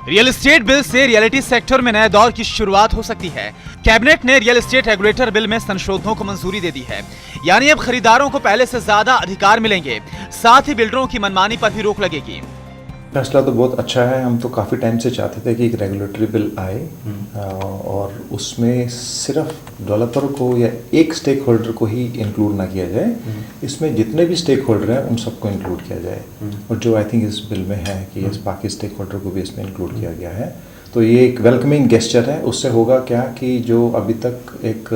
Real estate bill से reality sector में नए दौर की शुरुआत हो सकती है। कैबिनेट ने रियल एस्टेट रेगुलेटर बिल में संशोधनों को मंजूरी दे दी है, यानी अब खरीदारों को पहले से ज्यादा अधिकार मिलेंगे, साथ ही बिल्डरों की मनमानी पर भी रोक लगेगी। फैसला तो बहुत अच्छा है। हम तो काफ़ी टाइम से चाहते थे कि एक रेगुलेटरी बिल आए और उसमें सिर्फ डेवलपर को या एक स्टेक होल्डर को ही इंक्लूड ना किया जाए, इसमें जितने भी स्टेक होल्डर हैं उन सबको इंक्लूड किया जाए। और जो आई थिंक इस बिल में है कि इस बाकी स्टेक होल्डर को भी इसमें इंक्लूड किया गया है, तो ये एक वेलकमिंग गेस्चर है। उससे होगा क्या कि जो अभी तक एक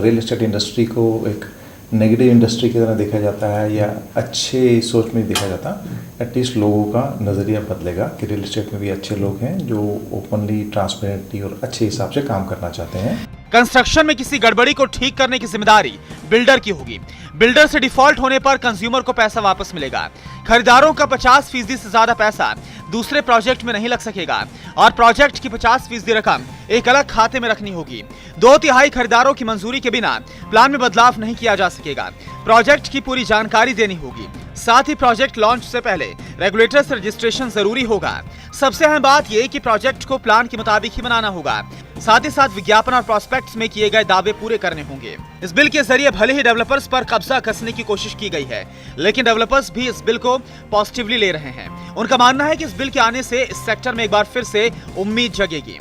रियल एस्टेट इंडस्ट्री को एक नेगेटिव इंडस्ट्री की तरह देखा जाता है या अच्छे सोच में देखा जाता, एटलीस्ट लोगों का नज़रिया बदलेगा कि रियल एस्टेट में भी अच्छे लोग हैं जो ओपनली, ट्रांसपेरेंटली और अच्छे हिसाब से काम करना चाहते हैं। कंस्ट्रक्शन में किसी गड़बड़ी को ठीक करने की जिम्मेदारी बिल्डर की होगी। बिल्डर से डिफॉल्ट होने पर कंज्यूमर को पैसा वापस मिलेगा। खरीदारों का 50% से ज्यादा पैसा दूसरे प्रोजेक्ट में नहीं लग सकेगा और प्रोजेक्ट की 50% रकम एक अलग खाते में रखनी होगी। 2/3 खरीदारों की मंजूरी के बिना प्लान में बदलाव नहीं किया जा सकेगा। प्रोजेक्ट की पूरी जानकारी देनी होगी। साथ ही प्रोजेक्ट लॉन्च से पहले रेगुलेटर से रजिस्ट्रेशन जरूरी होगा। सबसे अहम बात यह कि प्रोजेक्ट को प्लान के मुताबिक ही बनाना होगा। साथ ही साथ विज्ञापन और प्रोस्पेक्ट्स में किए गए दावे पूरे करने होंगे। इस बिल के जरिए भले ही डेवलपर्स पर कब्जा कसने की कोशिश की गई है, लेकिन डेवलपर्स भी इस बिल को पॉजिटिवली ले रहे हैं। उनका मानना है कि इस बिल के आने से इस सेक्टर में एक बार फिर से उम्मीद जगेगी।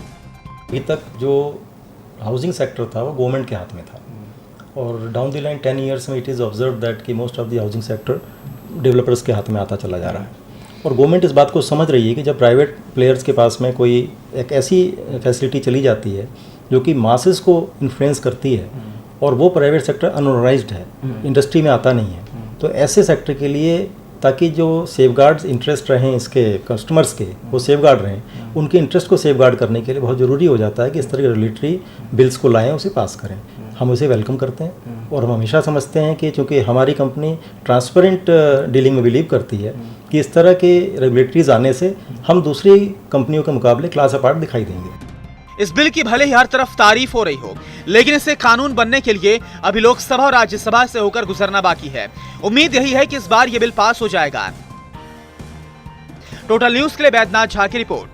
अभी तक जो हाउसिंग सेक्टर था वो गवर्नमेंट के हाथ में था और डाउन द लाइन 10 ईयर्स में इट इज़ ऑब्जर्व दैट कि most of the housing sector developers के हाथ में आता चला जा रहा है। और गवर्नमेंट इस बात को समझ रही है कि जब प्राइवेट प्लेयर्स के पास में कोई एक ऐसी फैसिलिटी चली जाती है जो कि मासेस को इन्फ्लुएंस करती है और वो प्राइवेट सेक्टर अनऑर्गेनाइज्ड है, इंडस्ट्री में आता नहीं है, तो ऐसे सेक्टर के लिए ताकि जो सेफगार्ड्स इंटरेस्ट रहें इसके कस्टमर्स के, वो सेफगार्ड रहें, उनके इंटरेस्ट को सेफगार्ड करने के लिए बहुत ज़रूरी हो जाता है कि इस तरह के रेगुलेटरी बिल्स को लाएं, उसे पास करें। हम उसे वेलकम करते हैं और हम हमेशा समझते हैं कि चूँकि हमारी कंपनी ट्रांसपेरेंट डीलिंग में बिलीव करती है कि इस तरह के रेगुलेटरीज आने से हम दूसरी कंपनियों के मुकाबले क्लास अपार्ट दिखाई देंगे। इस बिल की भले ही हर तरफ तारीफ हो रही हो, लेकिन इसे कानून बनने के लिए अभी लोकसभा और राज्यसभा से होकर गुजरना बाकी है। उम्मीद यही है कि इस बार यह बिल पास हो जाएगा। टोटल न्यूज के लिए बैद्यनाथ झा की रिपोर्ट।